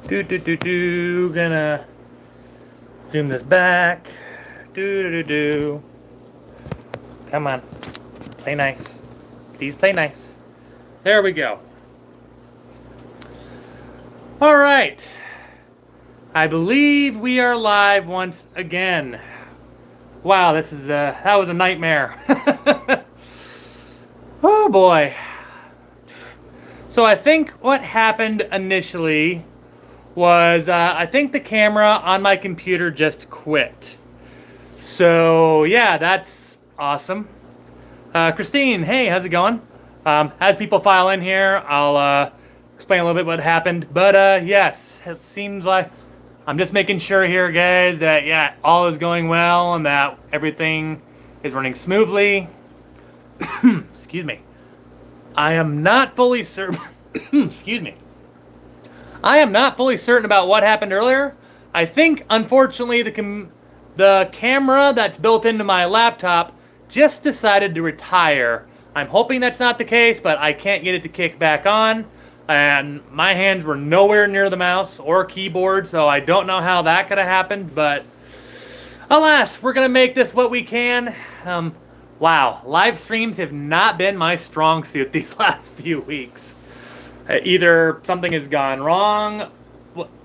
Gonna zoom this back. Come on. Play nice. Please play nice. There we go. All right. I believe we are live once again. Wow, that was a nightmare. Oh boy. So I think what happened initially was I think the camera on my computer just quit. So yeah, that's awesome. Christine, hey, how's it going? As people file in here, I'll explain a little bit what happened. But yes, it seems like I'm just making sure here, guys, that yeah, all is going well and that everything is running smoothly. Excuse me. I am not fully certain. Excuse me. I am not fully certain about what happened earlier. I think, unfortunately, the camera that's built into my laptop just decided to retire. I'm hoping that's not the case, but I can't get it to kick back on. And my hands were nowhere near the mouse or keyboard, so I don't know how that could have happened. But alas, we're going to make this what we can. Wow, live streams have not been my strong suit these last few weeks. Either something has gone wrong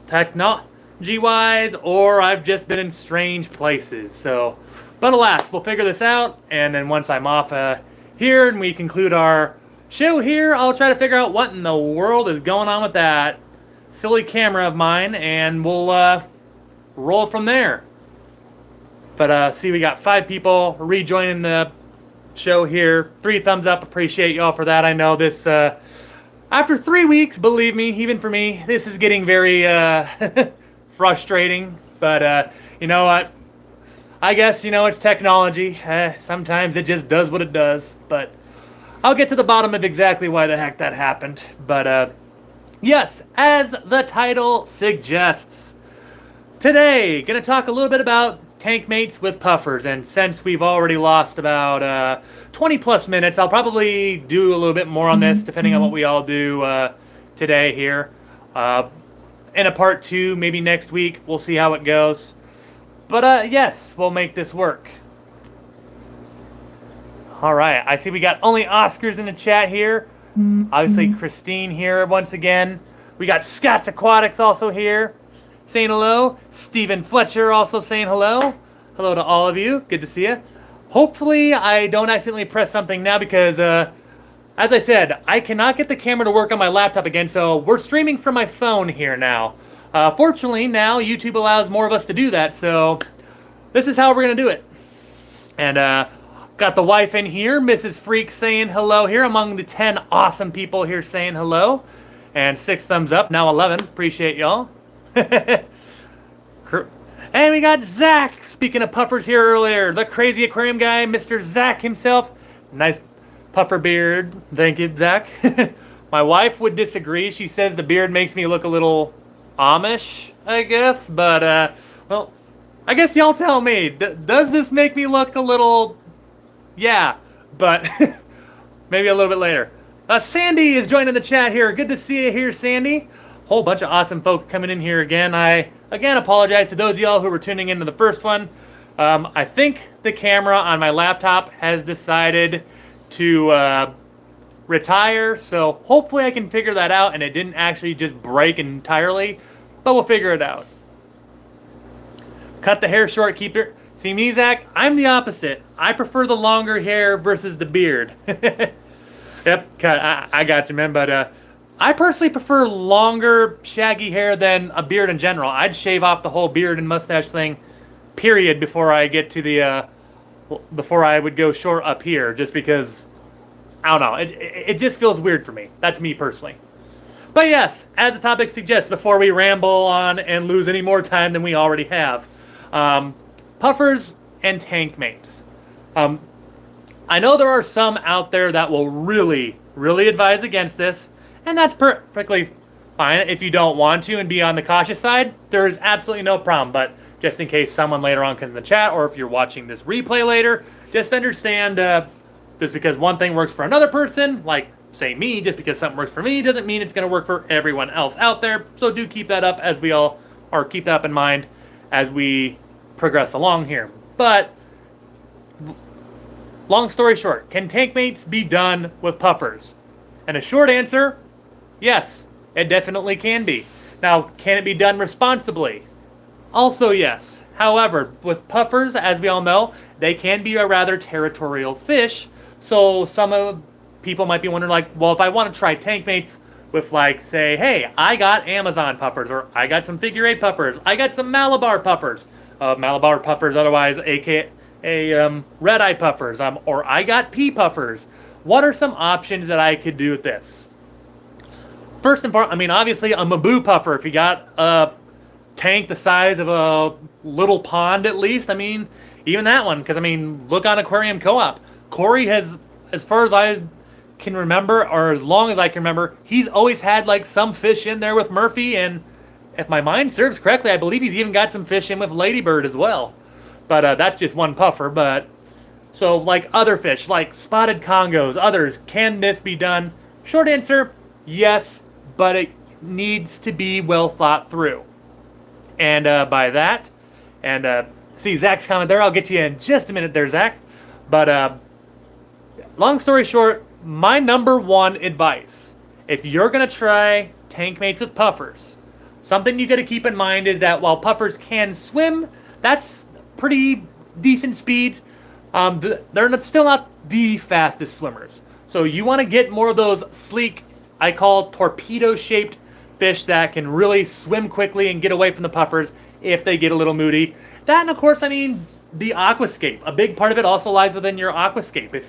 technology-wise, or I've just been in strange places. So, but alas, we'll figure this out, and then once I'm off here and we conclude our show here, I'll try to figure out what in the world is going on with that silly camera of mine, and we'll roll from there. But see, we got 5 people rejoining the show here. 3 thumbs up, appreciate y'all for that. I know this after 3 weeks, believe me, even for me, this is getting very frustrating. But you know what? I guess, it's technology. Sometimes it just does what it does. But I'll get to the bottom of exactly why the heck that happened. But yes, as the title suggests, today, gonna talk a little bit about Tankmates with puffers, and since we've already lost about 20 plus minutes, I'll probably do a little bit more on this depending on what we all do today here. In a part 2, maybe next week, we'll see how it goes. But yes, we'll make this work. Alright, I see we got only Oscars in the chat here. Obviously Christine here once again. We got Scott's Aquatics also here saying hello. Stephen Fletcher also saying hello. Hello to all of you. Good to see you. Hopefully I don't accidentally press something now because, as I said, I cannot get the camera to work on my laptop again, so we're streaming from my phone here now. Fortunately, now YouTube allows more of us to do that, so this is how we're going to do it. And got the wife in here, Mrs. Freak, saying hello here among the 10 awesome people here saying hello. And 6 thumbs up, now 11. Appreciate y'all. And we got Zach, speaking of puffers here earlier, the crazy aquarium guy, Mr. Zach himself. Nice puffer beard. Thank you, Zach. My wife would disagree. She says the beard makes me look a little Amish, I guess. But, well, I guess y'all tell me. Does this make me look a little... Yeah, but maybe a little bit later. Sandy is joining the chat here. Good to see you here, Sandy. Whole bunch of awesome folks coming in here again. I again apologize to those of y'all who were tuning into the first one. I think the camera on my laptop has decided to retire, so hopefully I can figure that out and it didn't actually just break entirely, but we'll figure it out. Cut the hair short, keep it. See me, Zach? I'm the opposite. I prefer the longer hair versus the beard. Yep, cut. I got you, man, but I personally prefer longer, shaggy hair than a beard in general. I'd shave off the whole beard and mustache thing, period, before I get to the, before I would go short up here, just because, I don't know, it just feels weird for me. That's me personally. But yes, as the topic suggests, before we ramble on and lose any more time than we already have, puffers and Tankmates. I know there are some out there that will really advise against this, and that's perfectly fine if you don't want to and be on the cautious side. There is absolutely no problem, but just in case someone later on comes in the chat, or if you're watching this replay later, just understand just because one thing works for another person, like say me, just because something works for me doesn't mean it's going to work for everyone else out there. So do keep that up as we all, or keep that up in mind as we progress along here. But long story short, can Tankmates be done with puffers? And a short answer, yes, it definitely can be. Now, can it be done responsibly? Also yes. However, with puffers, as we all know, they can be a rather territorial fish. So some of people might be wondering, like, well, if I want to try Tankmates with, like, say, hey, I got Amazon puffers, or I got some figure 8 puffers, I got some Malabar puffers, otherwise aka red eye puffers, or I got pea puffers. What are some options that I could do with this? First and foremost, I mean, obviously a Maboo puffer. If you got a tank the size of a little pond, at least, I mean, even that one, because I mean, look on Aquarium Co-op. Corey has, as far as I can remember, or as long as I can remember, he's always had like some fish in there with Murphy, and if my mind serves correctly, I believe he's even got some fish in with Ladybird as well. But that's just one puffer. But so like other fish, like spotted Congos, others, can this be done? Short answer, yes, but it needs to be well thought through. And by that, and see Zach's comment there, I'll get you in just a minute there, Zach. But long story short, my number one advice, if you're going to try Tankmates with puffers, something you got to keep in mind is that while puffers can swim, that's pretty decent speeds. They're still not the fastest swimmers. So you want to get more of those sleek, I call torpedo-shaped fish that can really swim quickly and get away from the puffers if they get a little moody. That, and of course, I mean, the aquascape. A big part of it also lies within your aquascape. If,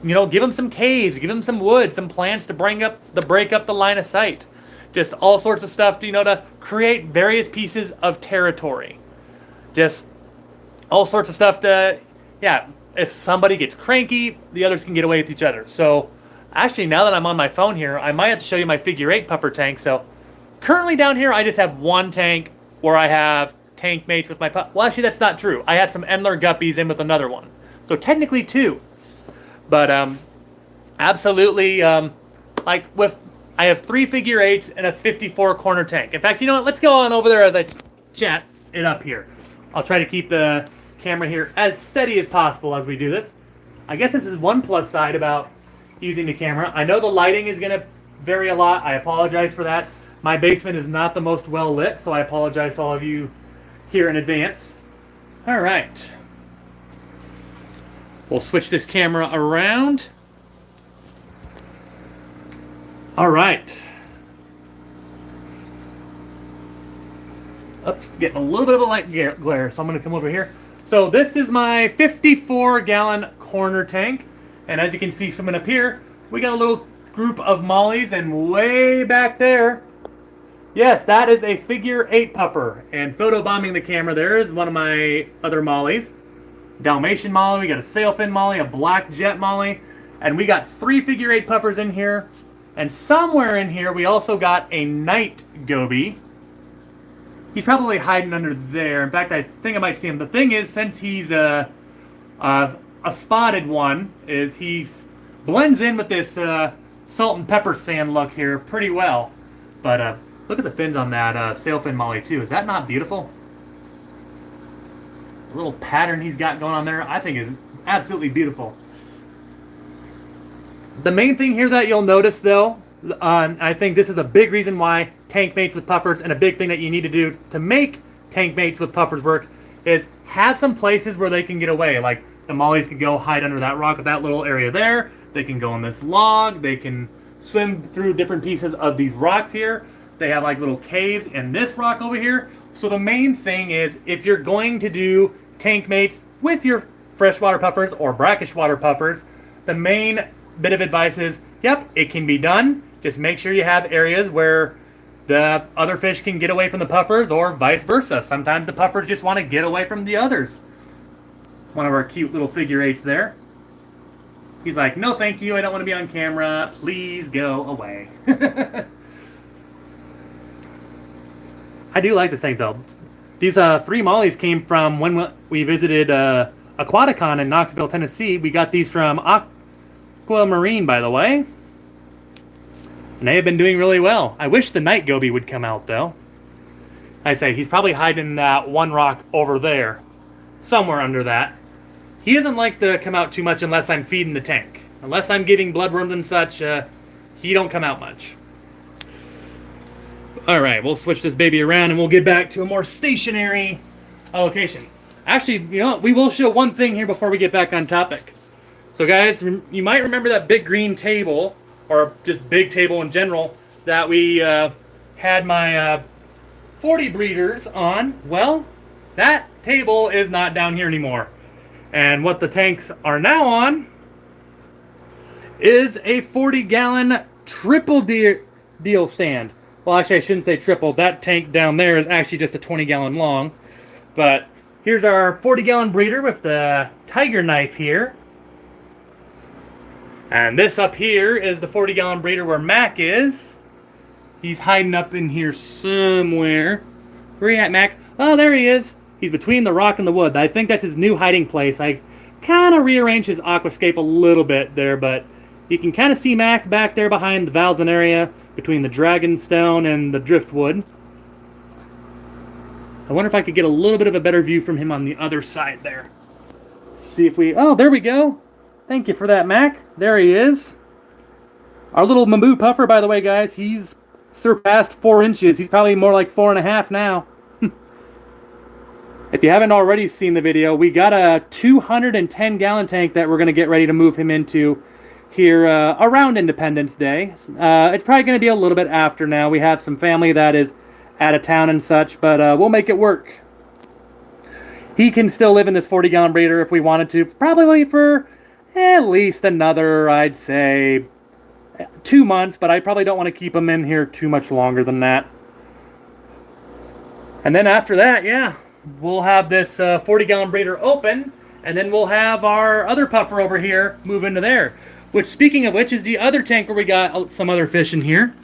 you know, give them some caves, give them some wood, some plants to break up the line of sight. Just all sorts of stuff, to create various pieces of territory. Just all sorts of stuff to, yeah, if somebody gets cranky, the others can get away with each other. So, actually, now that I'm on my phone here, I might have to show you my figure 8 puffer tank. So, currently down here, I just have one tank where I have Tankmates with my well, actually, that's not true. I have some Endler guppies in with another one. So, technically 2. But, absolutely, like I have 3 figure 8s and a 54 corner tank. In fact, you know what? Let's go on over there as I chat it up here. I'll try to keep the camera here as steady as possible as we do this. I guess this is one plus side about using the camera. I know the lighting is going to vary a lot. I apologize for that. My basement is not the most well lit, so I apologize to all of you here in advance. All right. We'll switch this camera around. All right. Oops, getting a little bit of a light glare, so I'm going to come over here. So this is my 54-gallon corner tank. And as you can see swimming up here, we got a little group of mollies, and way back there, yes, that is a figure 8 puffer. And photobombing the camera there is one of my other mollies. Dalmatian molly, we got a sailfin molly, a black jet molly, and we got 3 figure 8 puffers in here. And somewhere in here, we also got a night goby. He's probably hiding under there. In fact, I think I might see him. The thing is, since he's a spotted one, is he blends in with this salt and pepper sand look here pretty well. But look at the fins on that sailfin molly too. Is that not beautiful? The little pattern he's got going on there, I think, is absolutely beautiful. The main thing here that you'll notice, though, I think this is a big reason why Tankmates with puffers, and a big thing that you need to do to make Tankmates with puffers work, is have some places where they can get away. Like, the mollies can go hide under that rock at that little area there. They can go on this log. They can swim through different pieces of these rocks here. They have like little caves in this rock over here. So the main thing is, if you're going to do Tankmates with your freshwater puffers or brackish water puffers, the main bit of advice is, yep, it can be done. Just make sure you have areas where the other fish can get away from the puffers, or vice versa. Sometimes the puffers just want to get away from the others. One of our cute little figure 8s there. He's like, no thank you, I don't want to be on camera. Please go away. I do like this thing though. These 3 mollies came from when we visited Aquaticon in Knoxville, Tennessee. We got these from Aquamarine, by the way. And they have been doing really well. I wish the night goby would come out, though. I say, he's probably hiding in that one rock over there. Somewhere under that. He doesn't like to come out too much unless I'm feeding the tank. Unless I'm giving bloodworms and such, he don't come out much. Alright, we'll switch this baby around and we'll get back to a more stationary location. Actually, you know what? We will show one thing here before we get back on topic. So guys, you might remember that big green table, or just big table in general, that we had my 40 breeders on. Well, that table is not down here anymore. And what the tanks are now on is a 40-gallon triple deal stand. Well, actually, I shouldn't say triple. That tank down there is actually just a 20-gallon long. But here's our 40-gallon breeder with the tiger knife here. And this up here is the 40-gallon breeder where Mac is. He's hiding up in here somewhere. Where are you at, Mac? Oh, there he is. He's between the rock and the wood. I think that's his new hiding place. I kind of rearranged his aquascape a little bit there, but you can kind of see Mac back there behind the Valzin area, between the Dragonstone and the Driftwood. I wonder if I could get a little bit of a better view from him on the other side there. See if we... Oh, there we go. Thank you for that, Mac. There he is. Our little Mamboo puffer, by the way, guys, he's surpassed 4 inches. He's probably more like 4.5 now. If you haven't already seen the video, we got a 210-gallon tank that we're going to get ready to move him into here around Independence Day. It's probably going to be a little bit after now. We have some family that is out of town and such, but we'll make it work. He can still live in this 40-gallon breeder if we wanted to, probably for at least another, I'd say, 2 months, but I probably don't want to keep him in here too much longer than that. And then after that, yeah, we'll have this 40-gallon breeder open, and then we'll have our other puffer over here move into there. Which, speaking of which, is the other tank where we got some other fish in here.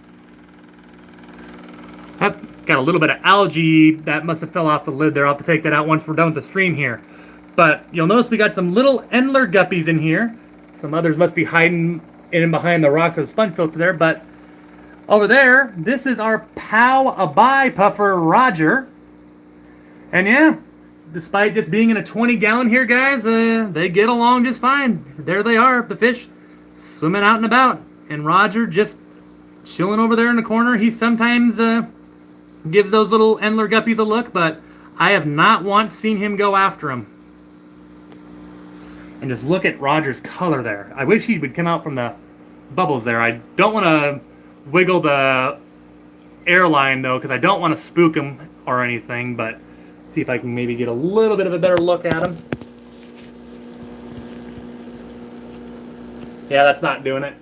I've got a little bit of algae that must have fell off the lid there. I'll have to take that out once we're done with the stream here. But you'll notice we got some little Endler guppies in here. Some others must be hiding in and behind the rocks of the sponge filter there. But over there, this is our Pow Abai puffer, Roger. And yeah, despite this being in a 20-gallon here, guys, they get along just fine. There they are, the fish, swimming out and about. And Roger just chilling over there in the corner. He sometimes gives those little Endler guppies a look, but I have not once seen him go after them. And just look at Roger's color there. I wish he would come out from the bubbles there. I don't want to wiggle the airline, though, because I don't want to spook him or anything, but see if I can maybe get a little bit of a better look at him. Yeah, that's not doing it.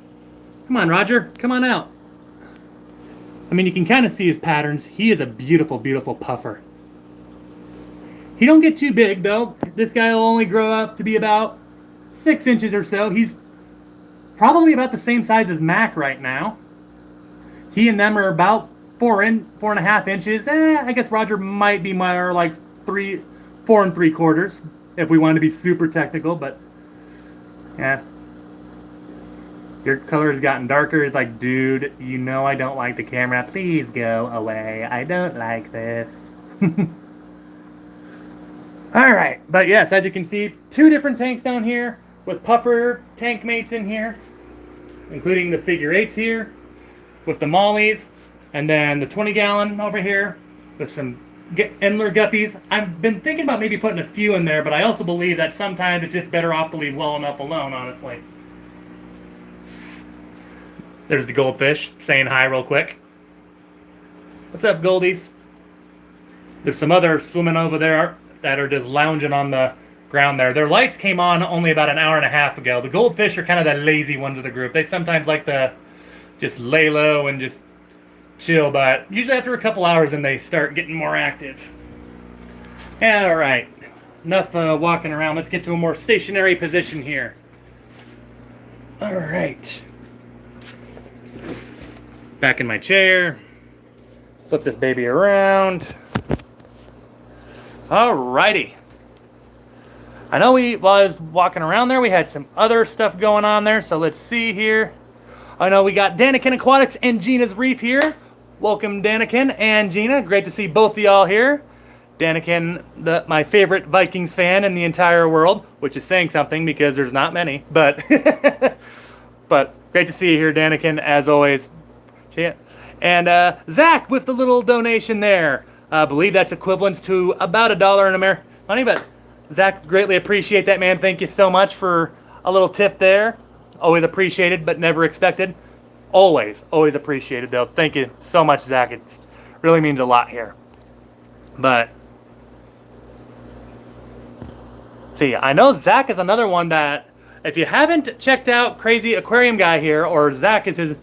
Come on, Roger. Come on out. I mean, you can kind of see his patterns. He is a beautiful, beautiful puffer. He don't get too big, though. This guy will only grow up to be about 6 inches or so. He's probably about the same size as Mac right now. He and them are about 4.5 inches. I guess Roger might be more like 4 3/4 if we wanted to be super technical, but yeah. Your color has gotten darker. It's like, dude, you know I don't like the camera. Please go away. I don't like this. Alright, but yes, as you can see, 2 different tanks down here with puffer tank mates in here, including the figure 8s here with the mollies, and then the 20-gallon over here with some Endler guppies. I've been thinking about maybe putting a few in there, but I also believe that sometimes it's just better off to leave well enough alone, honestly. There's the goldfish saying hi real quick. What's up, goldies? There's some others swimming over there that are just lounging on the ground there. Their lights came on only about an hour and a half ago. The goldfish are kind of the lazy ones of the group. They sometimes like to just lay low and just chill, but usually after a couple hours then they start getting more active. Alright, enough walking around. Let's get to a more stationary position here. Alright. Back in my chair. Flip this baby around. Alrighty. I know while I was walking around there, we had some other stuff going on there, so let's see here. I know we got Daniken Aquatics and Gina's Reef here. Welcome, Daniken and Gina. Great to see both of y'all here. Daniken, my favorite Vikings fan in the entire world, which is saying something because there's not many. But but great to see you here, Daniken, as always. And Zach with the little donation there. I believe that's equivalent to about $1 in American money. But Zach, greatly appreciate that, man. Thank you so much for a little tip there. Always appreciated, but never expected. Always appreciated, though. Thank you so much, Zach. It really means a lot here. But see, I know Zach is another one that, if you haven't checked out Crazy Aquarium Guy here, or Zach is his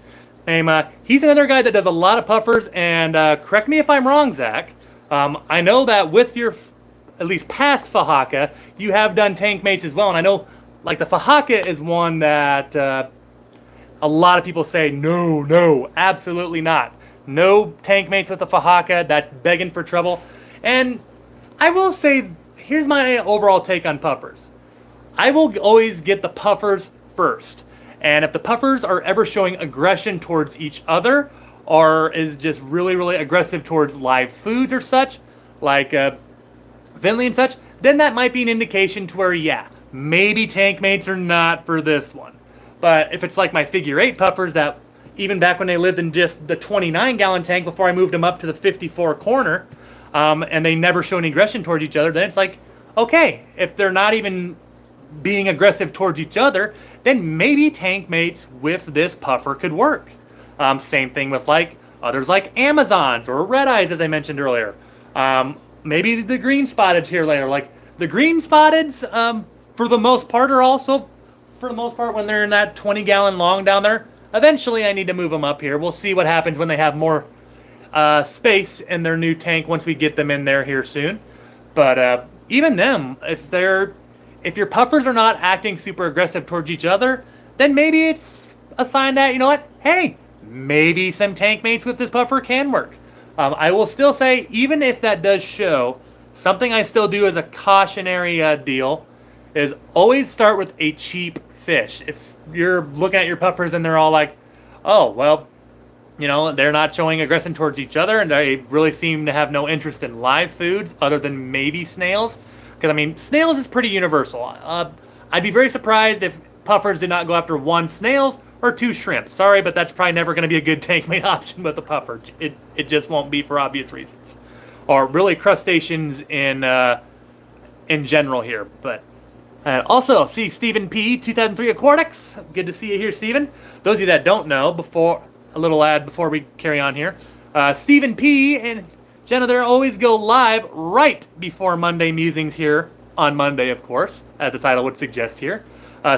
name, he's another guy that does a lot of puffers. And correct me if I'm wrong, Zach. I know that with your at least past Fahaka, you have done Tankmates as well. And I know, like, the Fahaka is one that a lot of people say, no, absolutely not. No Tankmates with the Fahaka. That's begging for trouble. And I will say, here's my overall take on puffers. I will always get the puffers first. And if the puffers are ever showing aggression towards each other, or is just really, really aggressive towards live foods or such, like Finley and such, then that might be an indication to where, yeah, maybe Tankmates are not for this one. But if it's like my figure 8 puffers that, even back when they lived in just the 29-gallon tank before I moved them up to the 54 corner, and they never show any aggression towards each other, then it's like, okay, if they're not even being aggressive towards each other, then maybe Tankmates with this puffer could work. Same thing with like others like Amazons or Red Eyes, as I mentioned earlier. Maybe the green spotteds here later. Like the green spotteds, for the most part, are also, for the most part, when they're in that 20-gallon long down there. Eventually, I need to move them up here. We'll see what happens when they have more space in their new tank once we get them in there here soon. But even them, if your puffers are not acting super aggressive towards each other, then maybe it's a sign that, you know what, hey, maybe some Tankmates with this puffer can work. I will still say, even if that does show, something I still do as a cautionary deal is always start with a cheap fish. If you're looking at your puffers and they're all like, oh, well, you know, they're not showing aggression towards each other and they really seem to have no interest in live foods other than maybe snails. Because, I mean, snails is pretty universal. I'd be very surprised if puffers did not go after 1 snails or 2 shrimp. Sorry, but that's probably never going to be a good tankmate option with a puffer. It just won't be for obvious reasons. Or really crustaceans in general here. But also, see Stephen P. 2003 Aquatics. Good to see you here, Stephen. Those of you that don't know, a little ad before we carry on here. Stephen P. and Jenna, they always go live right before Monday Musings here on Monday, of course, as the title would suggest here.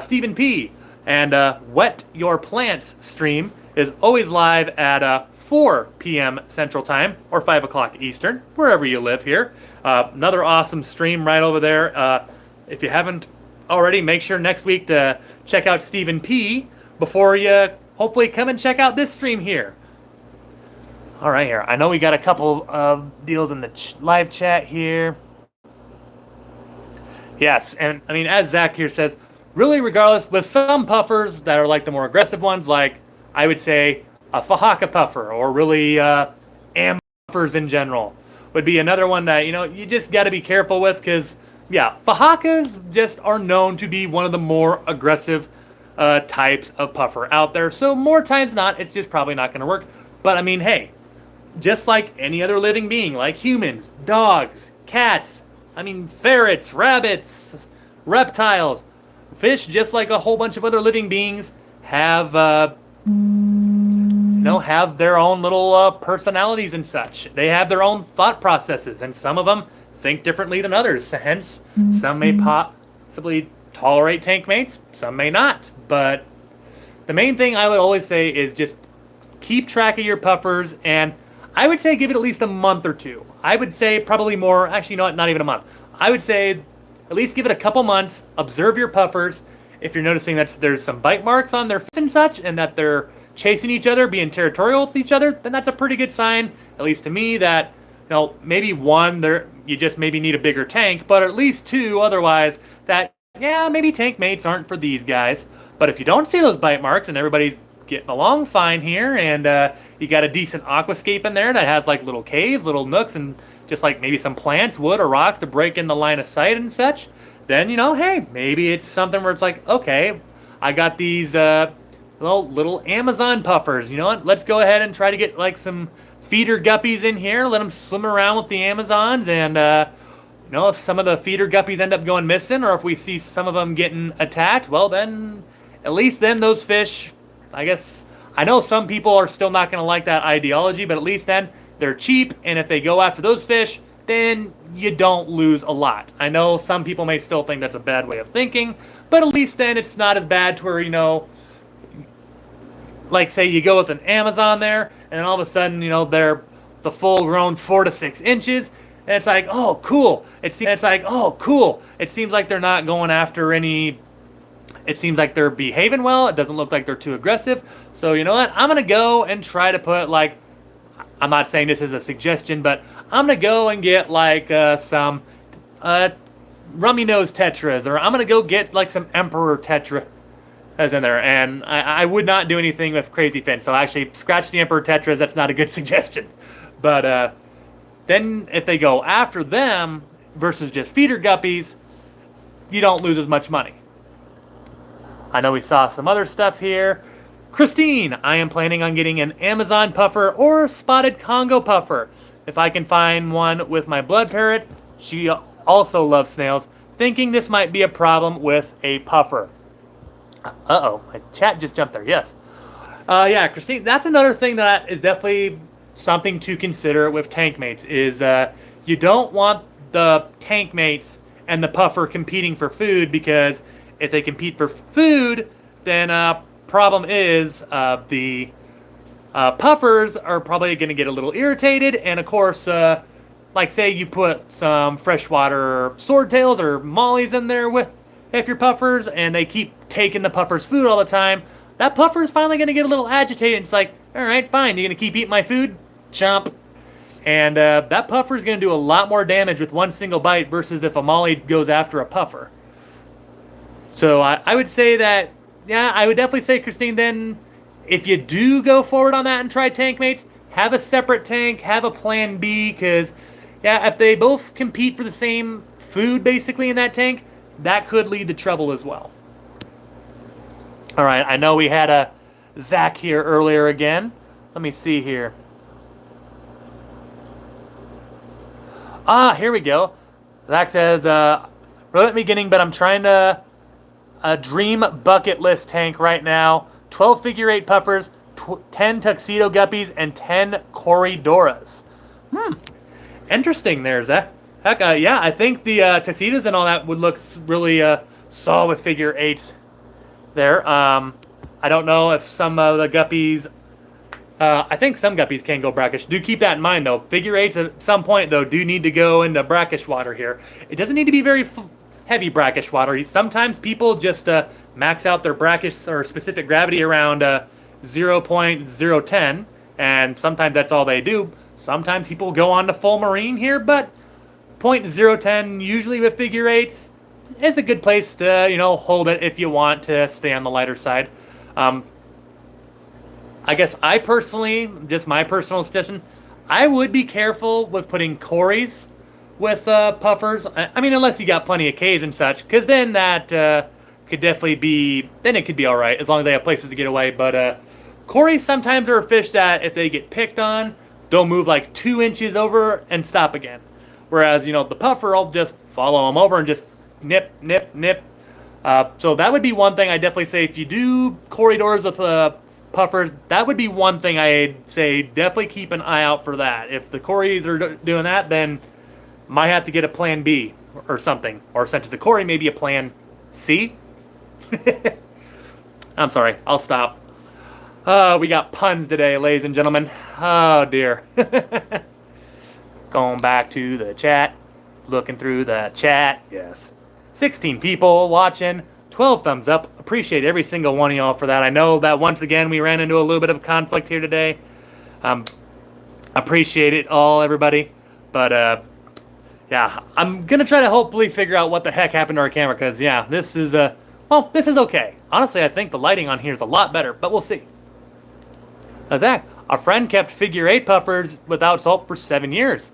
Stephen P. and Wet Your Plants stream is always live at 4 p.m. Central Time or 5 o'clock Eastern, wherever you live here. Another awesome stream right over there. If you haven't already, make sure next week to check out Stephen P. before you hopefully come and check out this stream here. All right, here. I know we got a couple of deals in the live chat here. Yes, and I mean, as Zach here says, really regardless, with some puffers that are like the more aggressive ones, like I would say a Fahaka puffer or really am puffers in general would be another one that, you know, you just got to be careful with because, yeah, Fahakas just are known to be one of the more aggressive types of puffer out there. So more times than not, it's just probably not going to work. But I mean, hey, just like any other living being, like humans, dogs, cats, I mean, ferrets, rabbits, reptiles, fish, just like a whole bunch of other living beings, have, have their own little personalities and such. They have their own thought processes, and some of them think differently than others. Hence, some may possibly tolerate tankmates, some may not. But the main thing I would always say is just keep track of your puffers, and I would say give it at least a month or 2. I would say probably more, actually, you know what, not even a month. I would say at least give it a couple months, observe your puffers. If you're noticing that there's some bite marks on their face and such, and that they're chasing each other, being territorial with each other, then that's a pretty good sign, at least to me, that, you know, maybe 1, you just maybe need a bigger tank, but at least 2, otherwise, that, yeah, maybe tank mates aren't for these guys. But if you don't see those bite marks and everybody's getting along fine here, and you got a decent aquascape in there that has like little caves, little nooks, and just like maybe some plants, wood, or rocks to break in the line of sight and such, then, you know, hey, maybe it's something where it's like, okay, I got these little Amazon puffers. You know what? Let's go ahead and try to get like some feeder guppies in here, let them swim around with the Amazons, and you know, if some of the feeder guppies end up going missing, or if we see some of them getting attacked, well then, at least then those fish, I guess, I know some people are still not going to like that ideology, but at least then they're cheap, and if they go after those fish, then you don't lose a lot. I know some people may still think that's a bad way of thinking, but at least then it's not as bad to where, you know, like say you go with an Amazon there, and all of a sudden, you know, they're the full-grown 4 to 6 inches, and it's like, oh, cool. It seems like they're not going after any. It seems like they're behaving well. It doesn't look like they're too aggressive. So you know what? I'm gonna go and try to put like. I'm not saying this is a suggestion, but I'm gonna go and get like some rummy nose tetras, or I'm gonna go get like some emperor tetra as in there. And I would not do anything with crazy fins. So actually, scratch the emperor tetras. That's not a good suggestion. But then if they go after them versus just feeder guppies, you don't lose as much money. I know we saw some other stuff here. Christine, I am planning on getting an Amazon puffer or spotted Congo puffer. If I can find one with my blood parrot, she also loves snails, thinking this might be a problem with a puffer. Uh-oh, my chat just jumped there, yes. Yeah, Christine, that's another thing that is definitely something to consider with Tankmates is you don't want the Tankmates and the puffer competing for food, because if they compete for food, then problem is the puffers are probably going to get a little irritated, and of course, like say you put some freshwater swordtails or mollies in there with your puffers, and they keep taking the puffer's food all the time, that puffer is finally going to get a little agitated. It's like, all right, fine, you're going to keep eating my food? Chomp. And that puffer is going to do a lot more damage with one single bite versus if a molly goes after a puffer. So I would say that, yeah, I would definitely say, Christine, then if you do go forward on that and try Tankmates, have a separate tank, have a plan B, because, yeah, if they both compete for the same food basically in that tank, that could lead to trouble as well. All right, I know we had a Zach here earlier again. Let me see here. Ah, here we go. Zach says, really at the beginning, but I'm trying to a dream bucket list tank right now. 12 figure 8 puffers, 10 tuxedo guppies, and 10 corridoras. Interesting there, Zach. Heck, yeah, I think the tuxedos and all that would look really solid with figure 8s there. I don't know if some of the guppies... I think some guppies can go brackish. Do keep that in mind, though. Figure 8s at some point, though, do need to go into brackish water here. It doesn't need to be very heavy brackish water. Sometimes people just max out their brackish or specific gravity around 0.010, and sometimes that's all they do. Sometimes people go on to full marine here, but 0.010 usually with figure 8s is a good place to, you know, hold it if you want to stay on the lighter side. I guess I personally, just my personal suggestion, I would be careful with putting Corys with puffers. I mean, unless you got plenty of Ks and such, because then that could definitely be, then it could be all right, as long as they have places to get away. But Corys sometimes are a fish that if they get picked on, they'll move like 2 inches over and stop again. Whereas, you know, the puffer will just follow them over and just nip, nip, nip. So that would be one thing I definitely say. If you do corridors with puffers, that would be one thing I'd say definitely keep an eye out for that. If the Corys are doing that, then might have to get a plan B or something. Or since it's a Cory, maybe a plan C. I'm sorry, I'll stop. We got puns today, ladies and gentlemen. Oh dear. Going back to the chat, looking through the chat. Yes, 16 people watching. 12 thumbs up. Appreciate every single one of y'all for that. I know that once again we ran into a little bit of conflict here today. Appreciate it all, everybody. But yeah, I'm gonna try to hopefully figure out what the heck happened to our camera, because yeah, this is well, this is okay. Honestly, I think the lighting on here is a lot better, but we'll see. Zach, a friend kept figure 8 puffers without salt for 7 years.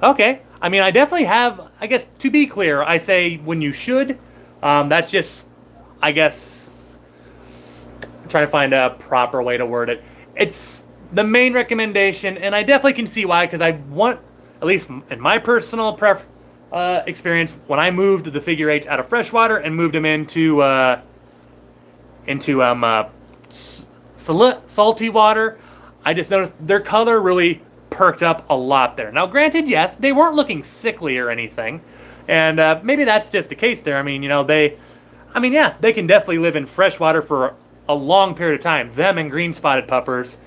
Okay. I mean, I definitely have, I guess, to be clear, I say when you should. That's just, I guess, I'm trying to find a proper way to word it. It's the main recommendation, and I definitely can see why, because I want, at least in my personal experience, when I moved the figure 8s out of freshwater and moved them into salty water, I just noticed their color really perked up a lot there. Now, granted, yes, they weren't looking sickly or anything, and maybe that's just the case there. I mean, yeah, they can definitely live in freshwater for a long period of time. Them and green spotted puffers.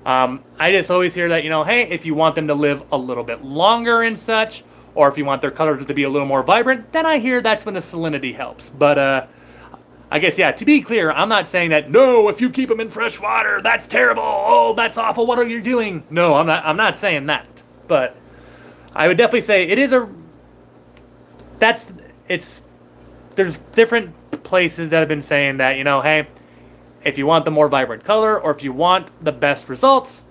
I just always hear that, hey, if you want them to live a little bit longer and such, or if you want their colors to be a little more vibrant, then I hear that's when the salinity helps. But I guess, yeah, to be clear, I'm not saying that, no, if you keep them in fresh water, that's terrible. Oh, that's awful. What are you doing? No, I'm not saying that. But I would definitely say it is there's different places that have been saying that, hey, if you want the more vibrant color or if you want the best results,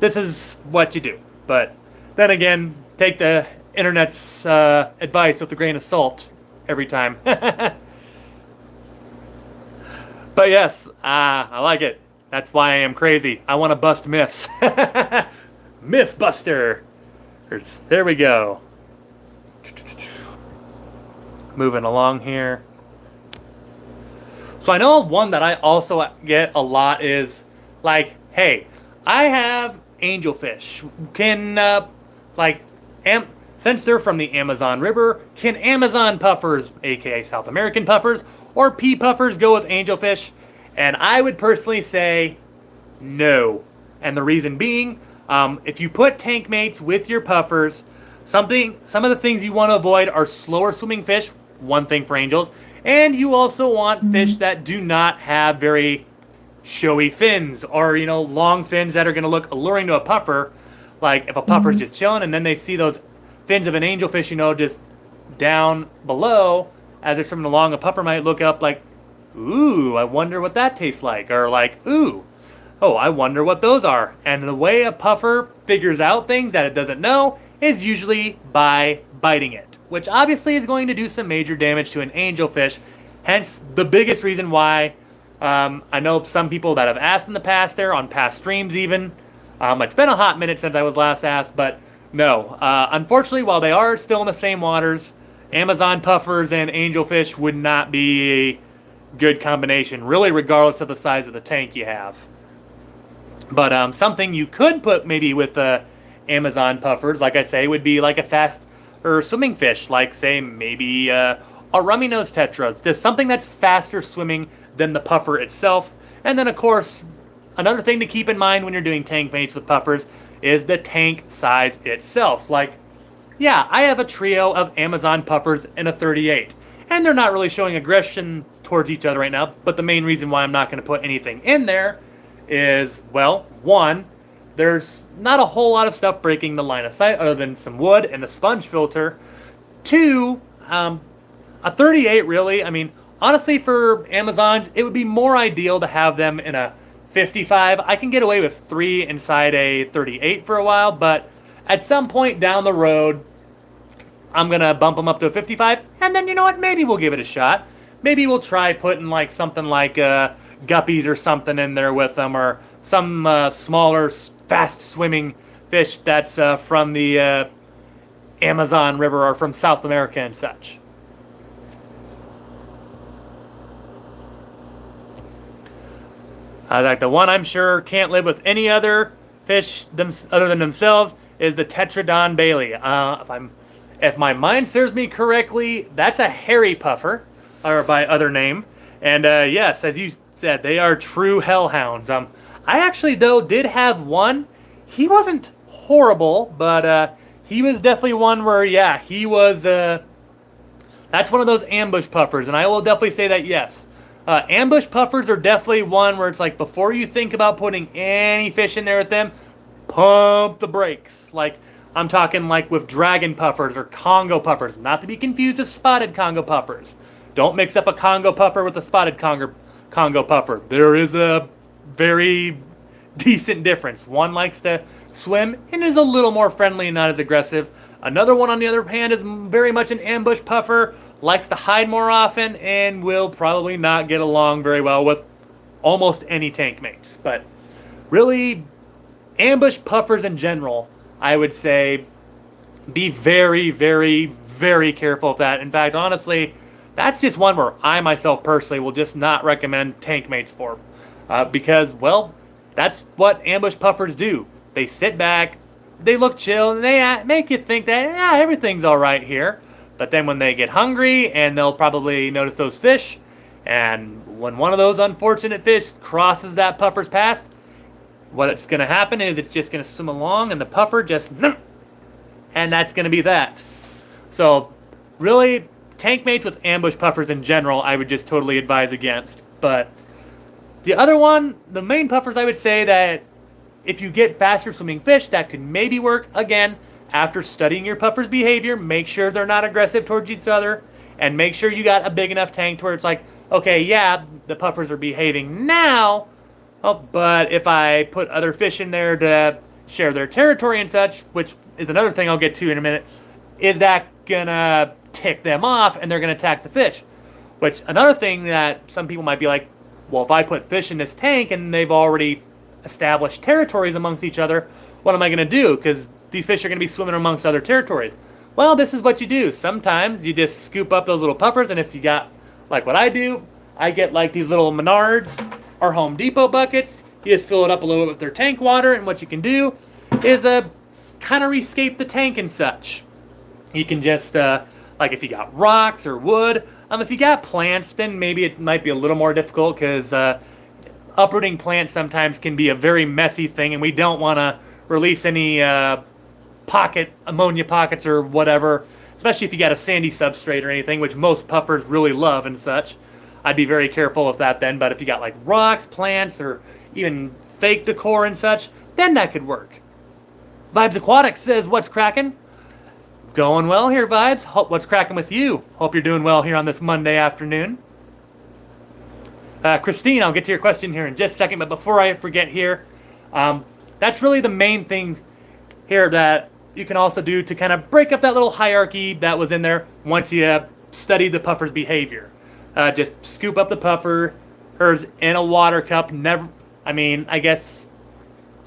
this is what you do. But then again, take the internet's advice with a grain of salt every time. But yes, I like it. That's why I am crazy. I want to bust myths. Myth buster. There we go. Moving along here. So I know one that I also get a lot is like, hey, I have angelfish. Since they're from the Amazon River, can Amazon puffers, aka South American puffers, or pea puffers go with angelfish? And I would personally say no. And the reason being, if you put Tankmates with your puffers, some of the things you want to avoid are slower swimming fish, one thing for angels, and you also want fish that do not have very showy fins, or long fins that are going to look alluring to a puffer. Like if a puffer's just chilling and then they see those fins of an angelfish, just down below as they're swimming along, a puffer might look up like, ooh, I wonder what that tastes like, or like, ooh, oh, I wonder what those are. And the way a puffer figures out things that it doesn't know is usually by biting it, which obviously is going to do some major damage to an angelfish. Hence the biggest reason why I know some people that have asked in the past there, on past streams even. It's been a hot minute since I was last asked, but no. Unfortunately, while they are still in the same waters, Amazon puffers and angelfish would not be a good combination, really, regardless of the size of the tank you have. But something you could put maybe with Amazon puffers, like I say, would be like a faster swimming fish, like say maybe a rummy nose tetra, just something that's faster swimming than the puffer itself. And then of course, another thing to keep in mind when you're doing tank mates with puffers is the tank size itself. Like, yeah, I have a trio of Amazon puffers and a 38, and they're not really showing aggression towards each other right now, but the main reason why I'm not going to put anything in there is, well, one, there's not a whole lot of stuff breaking the line of sight other than some wood and the sponge filter. Two, a 38 really, I mean, honestly for Amazons, it would be more ideal to have them in a 55. I can get away with 3 inside a 38 for a while, but at some point down the road, I'm going to bump them up to a 55, and then you know what, maybe we'll give it a shot. Maybe we'll try putting like something like guppies or something in there with them, or some smaller, fast-swimming fish that's from the Amazon River or from South America and such. Like the one I'm sure can't live with any other fish other than themselves is the Tetradon Bailey. If my mind serves me correctly, that's a hairy puffer, or by other name. And yes, as you said, they are true hellhounds. I actually, though, did have one. He wasn't horrible, but he was definitely one where, yeah, he was, that's one of those ambush puffers, and I will definitely say that, yes. Ambush puffers are definitely one where it's like, before you think about putting any fish in there with them, pump the brakes. Like, I'm talking like with dragon puffers or Congo puffers, not to be confused with spotted Congo puffers. Don't mix up a Congo puffer with a spotted Congo puffer. There is a very decent difference. One likes to swim and is a little more friendly and not as aggressive. Another one, on the other hand, is very much an ambush puffer, likes to hide more often, and will probably not get along very well with almost any tank mates. But really, ambush puffers in general, I would say, be very, very, very careful of that. In fact, honestly, that's just one where I myself personally will just not recommend tank mates for. Because, well, that's what ambush puffers do. They sit back, they look chill, and they make you think that, yeah, everything's alright here. But then when they get hungry, and they'll probably notice those fish, and when one of those unfortunate fish crosses that puffer's path, what's going to happen is it's just going to swim along, and the puffer just, and that's going to be that. So, really, tank mates with ambush puffers in general, I would just totally advise against. But the other one, the main puffers, I would say that if you get faster swimming fish, that could maybe work. Again, after studying your puffer's behavior, make sure they're not aggressive towards each other, and make sure you got a big enough tank to where it's like, okay, yeah, the puffers are behaving now, but if I put other fish in there to share their territory and such, which is another thing I'll get to in a minute, is that gonna tick them off and they're gonna attack the fish? Which, another thing that some people might be like, well, if I put fish in this tank and they've already established territories amongst each other, what am I gonna do? Because these fish are gonna be swimming amongst other territories. Well, this is what you do. Sometimes you just scoop up those little puffers, and if you got, like what I do, I get like these little Menards or Home Depot buckets. You just fill it up a little bit with their tank water, and what you can do is kind of rescape the tank and such. You can just, like if you got rocks or wood, if you got plants, then maybe it might be a little more difficult, because uprooting plants sometimes can be a very messy thing, and we don't want to release any ammonia pockets or whatever, especially if you got a sandy substrate or anything, which most puffers really love and such. I'd be very careful with that then. But if you got like rocks, plants, or even fake decor and such, then that could work. Vibes Aquatics says, what's cracking? Going well here, Vibes. What's cracking with you? Hope you're doing well here on this Monday afternoon. Christine, I'll get to your question here in just a second, but before I forget here, that's really the main thing here that you can also do to kind of break up that little hierarchy that was in there once you studied the puffer's behavior. Just scoop up the puffers in a water cup. I guess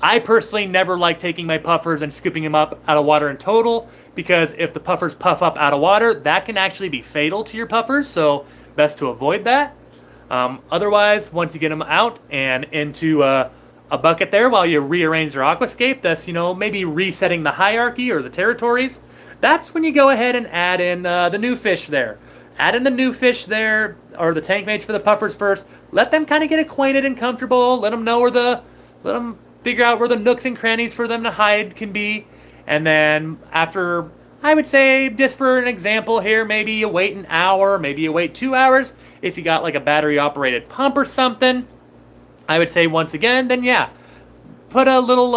I personally never like taking my puffers and scooping them up out of water in total, because if the puffers puff up out of water, that can actually be fatal to your puffers, so best to avoid that. Otherwise, once you get them out and into a bucket there while you rearrange your aquascape, that's, maybe resetting the hierarchy or the territories, that's when you go ahead and add in the new fish there. Add in the new fish there, or the tank mates for the puffers first. Let them kind of get acquainted and comfortable. Let them figure out where the nooks and crannies for them to hide can be. And then after, I would say, just for an example here, maybe you wait an hour, maybe you wait 2 hours. If you got like a battery operated pump or something, I would say once again, then yeah, put a little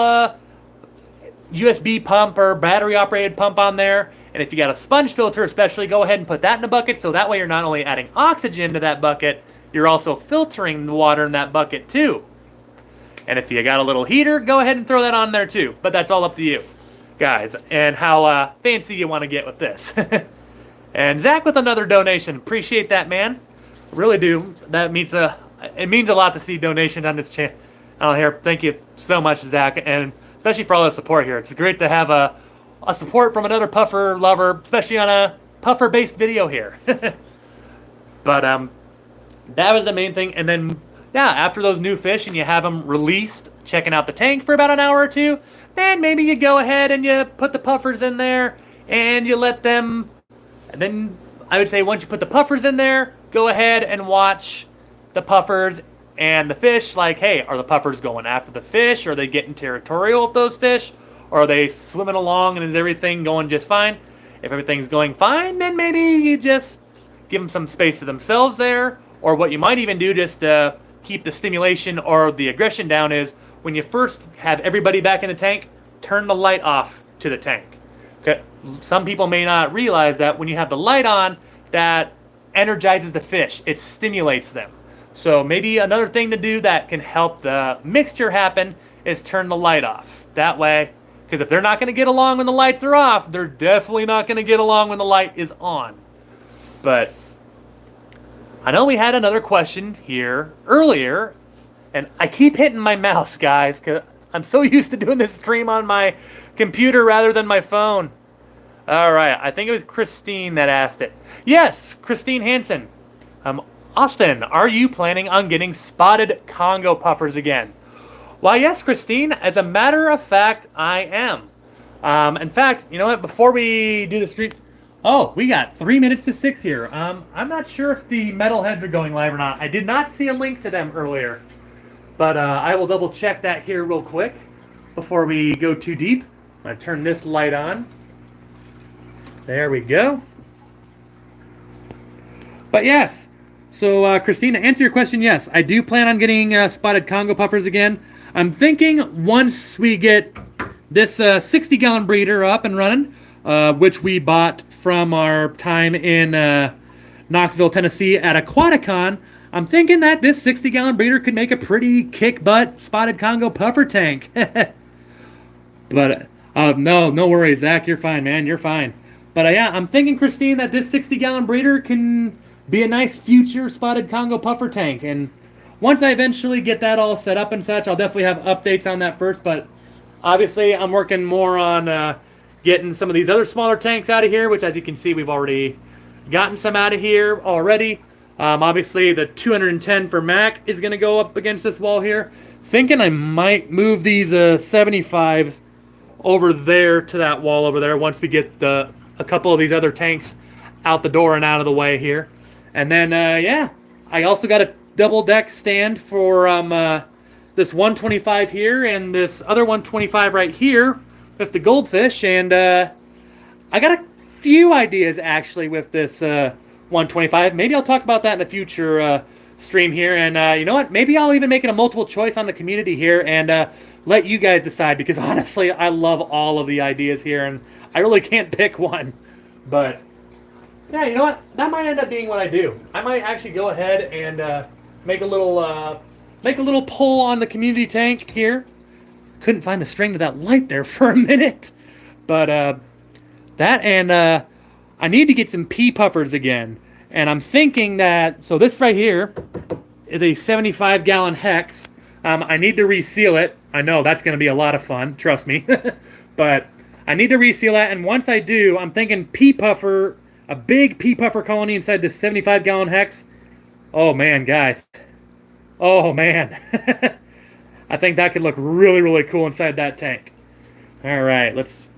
USB pump or battery operated pump on there. And if you got a sponge filter especially, go ahead and put that in a bucket, so that way you're not only adding oxygen to that bucket, you're also filtering the water in that bucket too. And if you got a little heater, go ahead and throw that on there too. But that's all up to you, guys, and how fancy you want to get with this. And Zach with another donation. Appreciate that, man. Really do. That means it means a lot to see donation on this channel here. Thank you so much, Zach, and especially for all the support here. It's great to have a support from another puffer lover, especially on a puffer-based video here. But that was the main thing. And then, yeah, after those new fish and you have them released, checking out the tank for about an hour or two, then maybe you go ahead and you put the puffers in there and you let them. And then I would say once you put the puffers in there, go ahead and watch the puffers and the fish. Like, hey, are the puffers going after the fish? Are they getting territorial with those fish? Or are they swimming along and is everything going just fine? If everything's going fine, then maybe you just give them some space to themselves there. Or what you might even do just to keep the stimulation or the aggression down is when you first have everybody back in the tank, turn the light off to the tank. Okay. Some people may not realize that when you have the light on, that energizes the fish. It stimulates them. So maybe another thing to do that can help the mixture happen is turn the light off. That way, because if they're not going to get along when the lights are off, they're definitely not going to get along when the light is on. But I know we had another question here earlier, and I keep hitting my mouse, guys, because I'm so used to doing this stream on my computer rather than my phone. All right, I think it was Christine that asked it. Yes, Christine Hansen. Austin, are you planning on getting spotted Congo puffers again? Why, yes, Christine. As a matter of fact, I am. In fact, you know what? Before we do the stream... Oh, we got 3 minutes to 6 here. I'm not sure if the metalheads are going live or not. I did not see a link to them earlier. But I will double check that here real quick before we go too deep. I'm going to turn this light on. There we go. But yes... So, Christine, to answer your question, yes, I do plan on getting spotted Congo puffers again. I'm thinking once we get this 60-gallon breeder up and running, which we bought from our time in Knoxville, Tennessee at Aquaticon, I'm thinking that this 60-gallon breeder could make a pretty kick-butt spotted Congo puffer tank. But, no worries, Zach, you're fine, man, you're fine. But, yeah, I'm thinking, Christine, that this 60-gallon breeder can... be a nice future spotted Congo puffer tank. And once I eventually get that all set up and such, I'll definitely have updates on that first. But obviously, I'm working more on getting some of these other smaller tanks out of here, which, as you can see, we've already gotten some out of here already. Obviously, the 210 for Mac is going to go up against this wall here. Thinking I might move these 75s over there to that wall over there once we get a couple of these other tanks out the door and out of the way here. And then, yeah, I also got a double deck stand for this 125 here and this other 125 right here with the goldfish. And I got a few ideas, actually, with this 125. Maybe I'll talk about that in a future stream here. And you know what? Maybe I'll even make it a multiple choice on the community here and let you guys decide. Because, honestly, I love all of the ideas here. And I really can't pick one. But... yeah, you know what? That might end up being what I do. I might actually go ahead and make a little poll on the community tank here. Couldn't find the string to that light there for a minute, but that and I need to get some pea puffers again. And I'm thinking that this right here is a 75-gallon hex. I need to reseal it. I know that's going to be a lot of fun. Trust me, but I need to reseal that. And once I do, I'm thinking pea puffer. A big pea puffer colony inside this 75-gallon hex. Oh, man, guys. Oh, man. I think that could look really, really cool inside that tank. All right, let's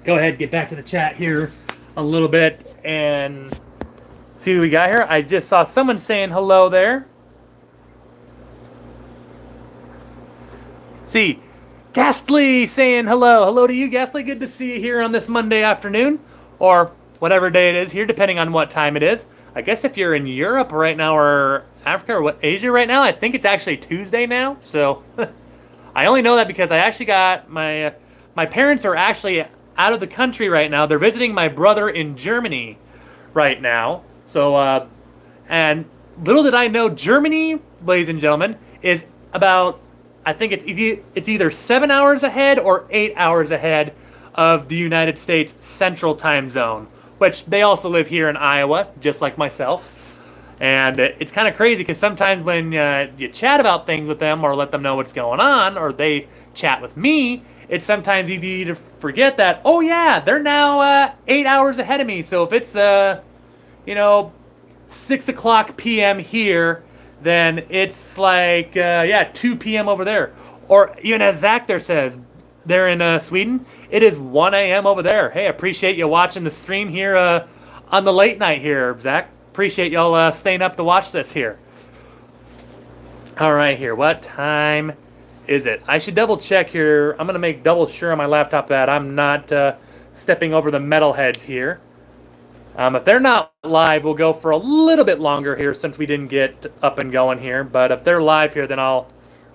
go ahead and get back to the chat here a little bit and see what we got here. I just saw someone saying hello there. See, Ghastly saying hello. Hello to you, Ghastly. Good to see you here on this Monday afternoon. Or... whatever day it is here, depending on what time it is. I guess if you're in Europe right now or Africa or Asia right now, I think it's actually Tuesday now. So I only know that because I actually got my parents are actually out of the country right now. They're visiting my brother in Germany right now. So and little did I know, Germany, ladies and gentlemen, is about, I think it's either 7 hours ahead or 8 hours ahead of the United States Central Time Zone. Which they also live here in Iowa, just like myself. And it's kind of crazy because sometimes when you chat about things with them or let them know what's going on, or they chat with me, it's sometimes easy to forget that, oh yeah, they're now 8 hours ahead of me. So if it's, 6 o'clock p.m. here, then it's like, 2 p.m. over there. Or even as Zach there says, they're in Sweden, it is 1 a.m. over there. Hey, appreciate you watching the stream here on the late night here, Zach. Appreciate y'all staying up to watch this here. All right, here. What time is it? I should double check here. I'm going to make double sure on my laptop that I'm not stepping over the metalheads here. If they're not live, we'll go for a little bit longer here since we didn't get up and going here. But if they're live here, then I'll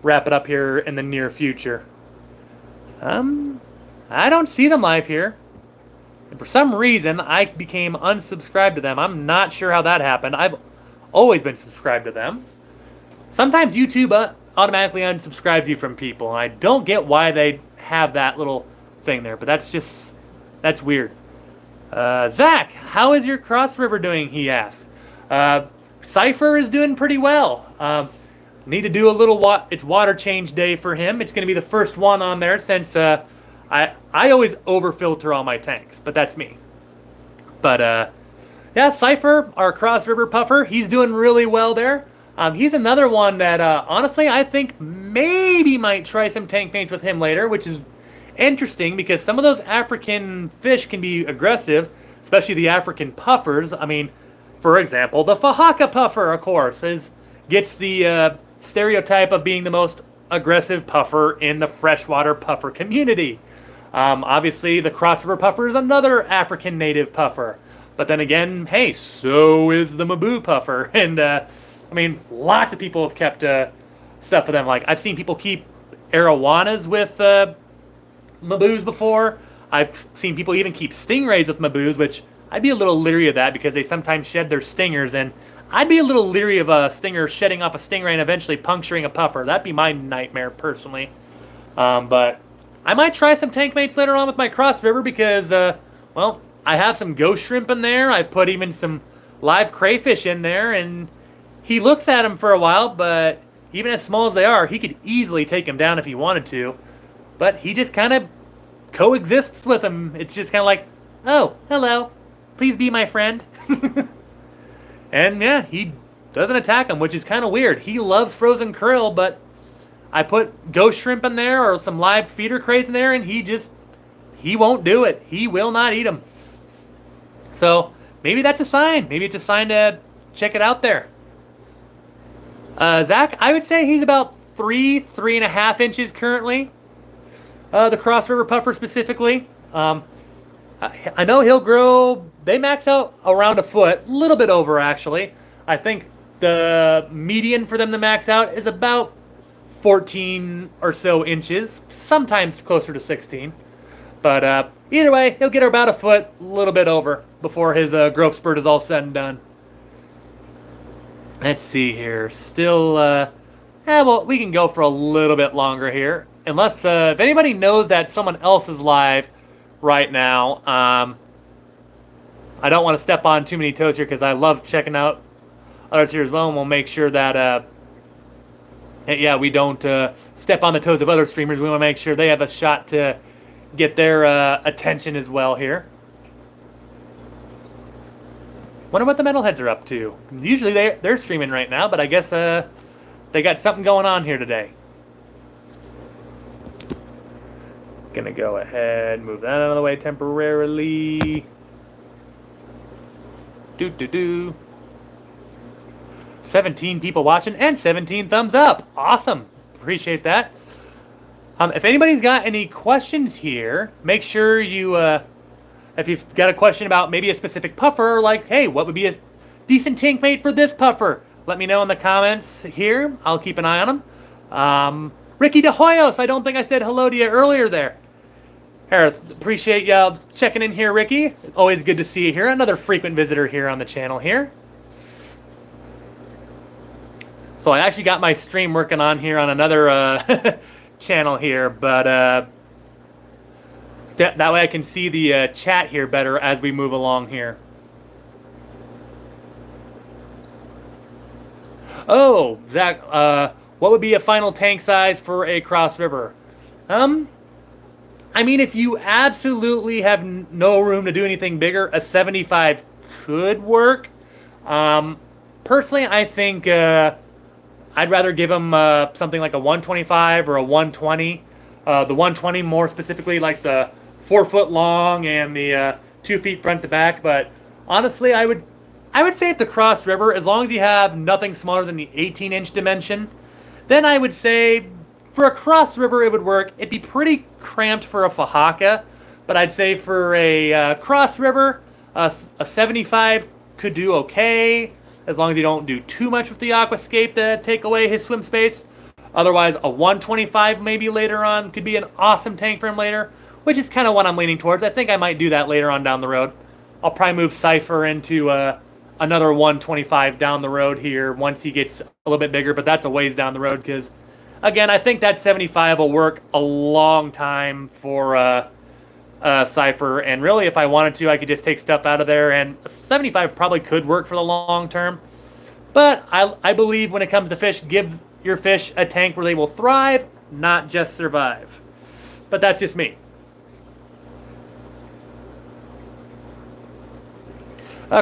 wrap it up here in the near future. I don't see them live here. And for some reason, I became unsubscribed to them. I'm not sure how that happened. I've always been subscribed to them. Sometimes YouTube automatically unsubscribes you from people, and I don't get why they have that little thing there, but that's weird. Zach, how is your Cross River doing? He asks. Cypher is doing pretty well. Need to do a little it's water change day for him. It's going to be the first one on there since I always overfilter all my tanks, but that's me. But yeah, Cypher, our Cross River puffer, he's doing really well there. He's another one that honestly I think maybe might try some Tankmates with him later, which is interesting because some of those African fish can be aggressive, especially the African puffers. I mean, for example, the Fahaka puffer, of course, gets the stereotype of being the most aggressive puffer in the freshwater puffer community. Obviously, the Cross River puffer is another African native puffer. But then again, hey, so is the Mabu puffer. And, I mean, lots of people have kept stuff of them. Like, I've seen people keep arowanas with Mabus before. I've seen people even keep stingrays with Mabus, which I'd be a little leery of that because they sometimes shed their stingers, and I'd be a little leery of a stinger shedding off a stingray and eventually puncturing a puffer. That'd be my nightmare, personally. But I might try some Tankmates later on with my Cross River because, well, I have some ghost shrimp in there. I've put even some live crayfish in there, and he looks at them for a while, but even as small as they are, he could easily take them down if he wanted to. But he just kind of coexists with them. It's just kind of like, oh, hello, please be my friend. And yeah, he doesn't attack them, which is kind of weird. He loves frozen krill, but I put ghost shrimp in there or some live feeder crays in there, and he won't do it. He will not eat them. So maybe that's a sign. Maybe it's a sign to check it out there. Zach, I would say he's about 3.5 inches currently. The Cross River puffer specifically. I know he'll grow. They max out around a foot, a little bit over actually. I think the median for them to max out is about 14 or so inches, sometimes closer to 16. But either way, he'll get about a foot, a little bit over, before his growth spurt is all said and done. Let's see here. Still, well, we can go for a little bit longer here. Unless, if anybody knows that someone else is live right now, I don't want to step on too many toes here because I love checking out others here as well, and we'll make sure that, yeah, we don't step on the toes of other streamers. We want to make sure they have a shot to get their attention as well here. Wonder what the metalheads are up to. Usually they're streaming right now, but I guess they got something going on here today. Gonna go ahead, move that out of the way temporarily. 17 people watching and 17 thumbs up. Awesome. Appreciate that. If anybody's got any questions here, make sure you, if you've got a question about maybe a specific puffer, like, hey, what would be a decent tankmate for this puffer? Let me know in the comments here. I'll keep an eye on them. Ricky De Hoyos, I don't think I said hello to you earlier there. Here, appreciate y'all checking in here, Ricky. Always good to see you here. Another frequent visitor here on the channel here. So I actually got my stream working on here on another channel here, but that way I can see the chat here better as we move along here. Oh, Zach, what would be a final tank size for a Cross River? I mean, if you absolutely have no room to do anything bigger, a 75 could work. Personally, I think I'd rather give them something like a 125 or a 120. The 120 more specifically, like the 4 foot long and the 2 feet front to back. But honestly, I would say at the Cross River, as long as you have nothing smaller than the 18-inch dimension, then I would say for a Cross River it would work. It'd be pretty cramped for a Fahaka, but I'd say for a Cross River, a 75 could do okay, as long as you don't do too much with the aquascape to take away his swim space. Otherwise, a 125 maybe later on could be an awesome tank for him later, which is kind of what I'm leaning towards. I think I might do that later on down the road. I'll probably move Cypher into a another 125 down the road here once he gets a little bit bigger, but that's a ways down the road because, again, I think that 75 will work a long time for Cypher. And really, if I wanted to, I could just take stuff out of there, and 75 probably could work for the long term. But I believe when it comes to fish, give your fish a tank where they will thrive, not just survive. But that's just me.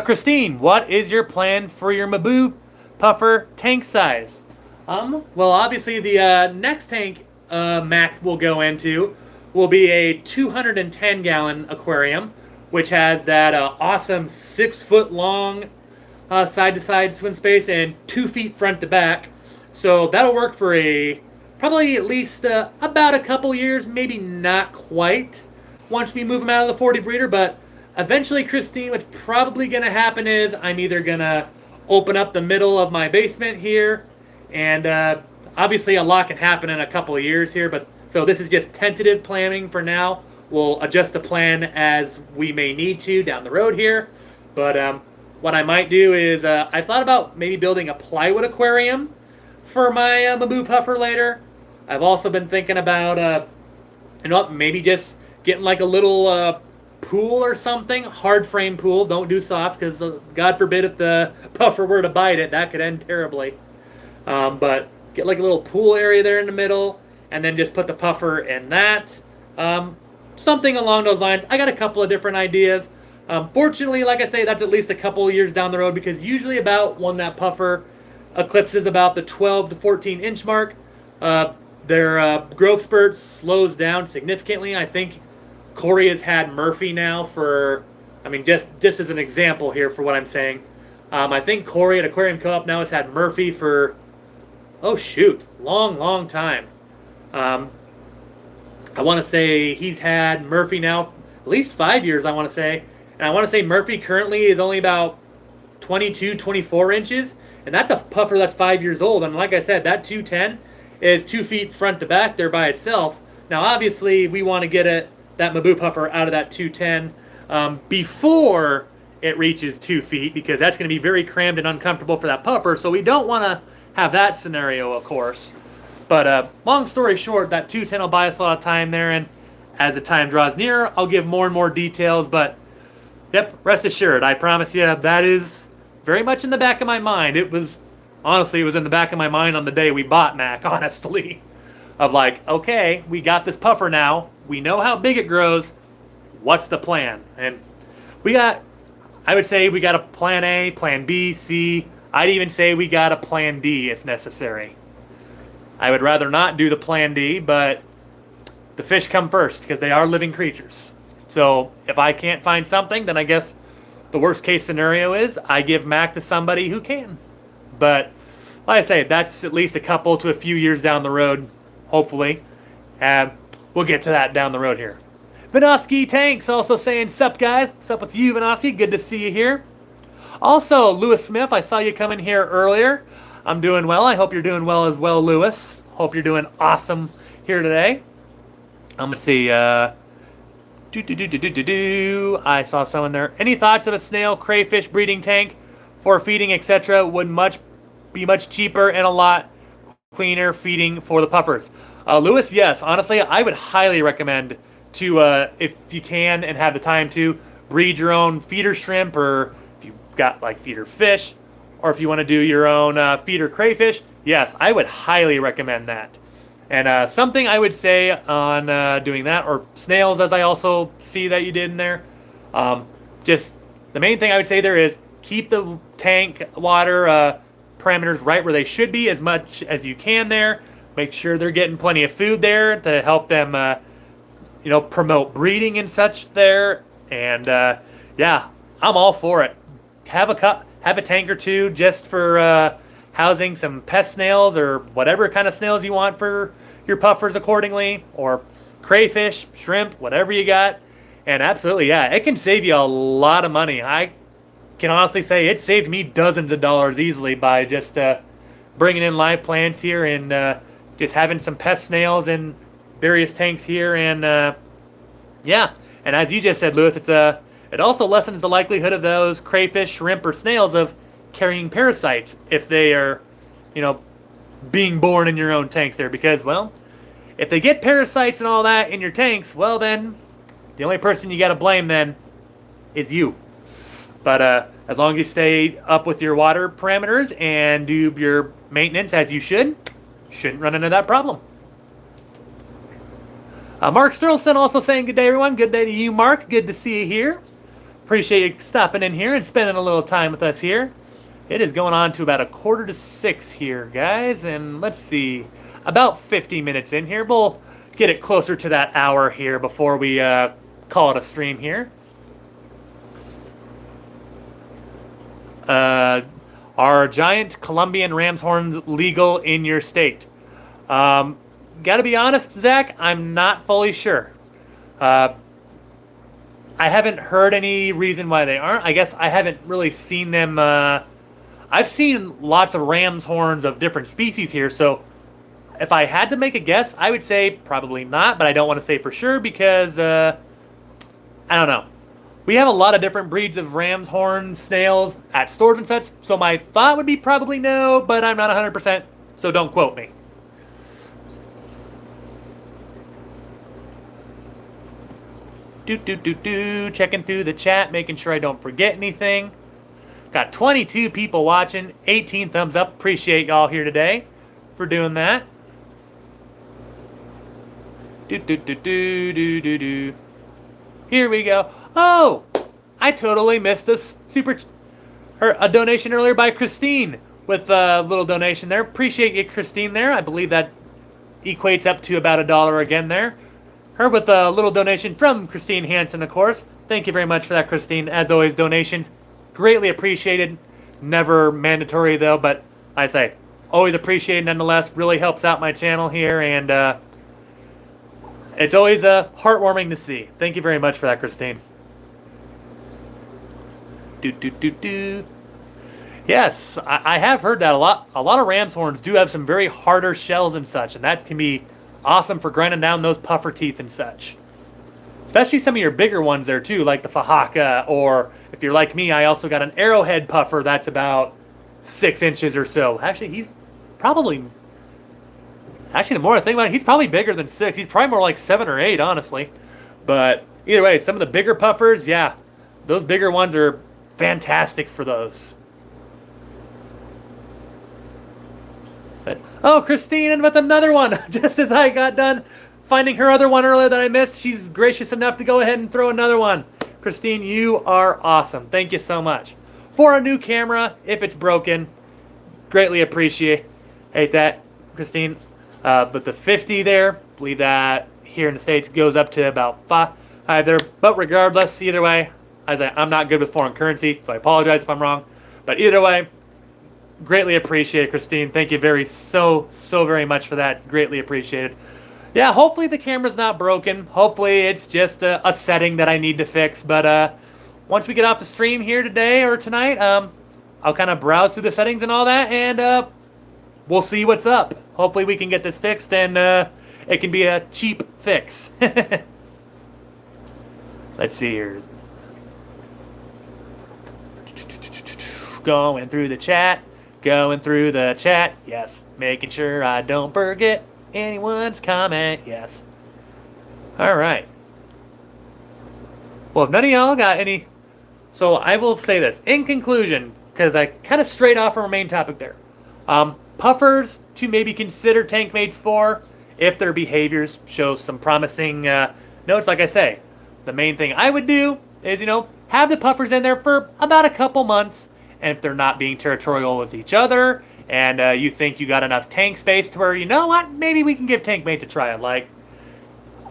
Christine, what is your plan for your Mabu puffer tank size? Well, obviously the next tank Max will go into will be a 210-gallon aquarium, which has that awesome 6-foot long side-to-side swim space and 2 feet front to back. So that'll work for probably at least about a couple years, maybe not quite once we move them out of the 40 breeder, but eventually, Christine, what's probably going to happen is I'm either going to open up the middle of my basement here, and obviously a lot can happen in a couple of years here, but so this is just tentative planning for now. We'll adjust the plan as we may need to down the road here, but what I might do is I thought about maybe building a plywood aquarium for my Mabu puffer later. I've also been thinking about maybe just getting like a little pool or something, hard frame pool. Don't do soft because God forbid if the puffer were to bite it, that could end terribly. But get like a little pool area there in the middle, and then just put the puffer in that. Something along those lines. I got a couple of different ideas. Fortunately, like I say, that's at least a couple of years down the road, because usually about when that puffer eclipses about the 12 to 14 inch mark, their growth spurt slows down significantly. I think Corey has had Murphy now for, I mean, just as an example here for what I'm saying. I think Corey at Aquarium Co-op now has had Murphy for, oh shoot, long time. I want to say he's had Murphy now at least 5 years, I want to say. And I want to say Murphy currently is only about 22, 24 inches. And that's a puffer that's 5 years old. And like I said, that 210 is 2 feet front to back there by itself. Now, obviously, we want to get that Mabu puffer out of that 210 before it reaches 2 feet, because that's going to be very crammed and uncomfortable for that puffer. So we don't want to have that scenario, of course. But long story short, that 210 will buy us a lot of time there. And as the time draws near, I'll give more and more details. But yep, rest assured, I promise you, that is very much in the back of my mind. It was in the back of my mind on the day we bought Mac, honestly. Of like, okay, we got this puffer now. We know how big it grows. What's the plan? And I would say we got a plan A, plan B, C. I'd even say we got a plan D if necessary. I would rather not do the plan D, but the fish come first because they are living creatures. So if I can't find something, then I guess the worst case scenario is I give Mac to somebody who can. But like I say, that's at least a couple to a few years down the road, hopefully. We'll get to that down the road here. Vinosky Tanks also saying, sup guys? Sup with you, Vinosky? Good to see you here. Also, Lewis Smith, I saw you come in here earlier. I'm doing well. I hope you're doing well as well, Lewis. Hope you're doing awesome here today. I'm going to see. I saw someone there. Any thoughts of a snail crayfish breeding tank for feeding, etc. would be much cheaper and a lot cleaner feeding for the puffers? Lewis, yes. Honestly, I would highly recommend to, if you can and have the time to, breed your own feeder shrimp, or if you've got like feeder fish, or if you want to do your own feeder crayfish. Yes, I would highly recommend that. And something I would say on doing that, or snails, as I also see that you did in there, just the main thing I would say there is keep the tank water parameters right where they should be as much as you can there. Make sure they're getting plenty of food there to help them, promote breeding and such there. And yeah, I'm all for it. Have a tank or two just for housing some pest snails or whatever kind of snails you want for your puffers accordingly, or crayfish, shrimp, whatever you got. And absolutely, yeah, it can save you a lot of money. I can honestly say it saved me dozens of dollars easily by just bringing in live plants here and just having some pest snails in various tanks here. And yeah, and as you just said, Lewis, it's it also lessens the likelihood of those crayfish, shrimp, or snails of carrying parasites if they are, you know, being born in your own tanks there. Because, well, if they get parasites and all that in your tanks, well then, the only person you got to blame then is you. But as long as you stay up with your water parameters and do your maintenance as you shouldn't run into that problem. Mark Sterlson also saying good day, everyone. Good day to you, Mark. Good to see you here. Appreciate you stopping in here and spending a little time with us here. It is going on to about 5:45 here, guys. And let's see, about 50 minutes in here. We'll get it closer to that hour here before we call it a stream here. Are giant Colombian ram's horns legal in your state? Gotta be honest, Zach, I'm not fully sure. I haven't heard any reason why they aren't. I guess I haven't really seen them. I've seen lots of ram's horns of different species here, so if I had to make a guess, I would say probably not, but I don't want to say for sure because, I don't know. We have a lot of different breeds of ram's horn snails at stores and such, so my thought would be probably no, but I'm not 100%, so don't quote me. Checking through the chat, making sure I don't forget anything. Got 22 people watching, 18 thumbs up. Appreciate y'all here today for doing that. Here we go. Oh, I totally missed a donation earlier by Christine with a little donation there. Appreciate you, Christine, there. I believe that equates up to about $1 again there. Her with a little donation from Christine Hansen, of course. Thank you very much for that, Christine. As always, donations greatly appreciated. Never mandatory, though, but I say always appreciated nonetheless. Really helps out my channel here, and it's always heartwarming to see. Thank you very much for that, Christine. Yes, I have heard that a lot. A lot of ram's horns do have some very harder shells and such, and that can be awesome for grinding down those puffer teeth and such. Especially some of your bigger ones there too, like the Fajaka, or if you're like me, I also got an arrowhead puffer that's about 6 inches or so. Actually, he's probably... Actually, the more I think about it, he's probably bigger than 6. He's probably more like 7 or 8, honestly. But either way, some of the bigger puffers, yeah, those bigger ones are fantastic for those. But, oh, Christine, and with another one, just as I got done finding her other one earlier that I missed, she's gracious enough to go ahead and throw another one. Christine, you are awesome. Thank you so much. For a new camera, if it's broken, greatly appreciate that, Christine. But the 50 there, I believe that here in the States goes up to about 5 there. But regardless, either way, I'm not good with foreign currency, so I apologize if I'm wrong. But either way, greatly appreciate it, Christine. Thank you so very much for that. Greatly appreciated. Yeah, hopefully the camera's not broken. Hopefully it's just a setting that I need to fix. But once we get off the stream here today or tonight, I'll kind of browse through the settings and all that, and we'll see what's up. Hopefully we can get this fixed, and it can be a cheap fix. Let's see here. Going through the chat. Yes, making sure I don't forget anyone's comment. Yes. All right. Well, if none of y'all got any, so I will say this in conclusion, because I kind of strayed off from our main topic there. Puffers to maybe consider Tankmates for if their behaviors show some promising notes. Like I say, the main thing I would do is, have the puffers in there for about a couple months. And if they're not being territorial with each other, and you think you got enough tank space to where, you know what, maybe we can give Tankmates a try. Like,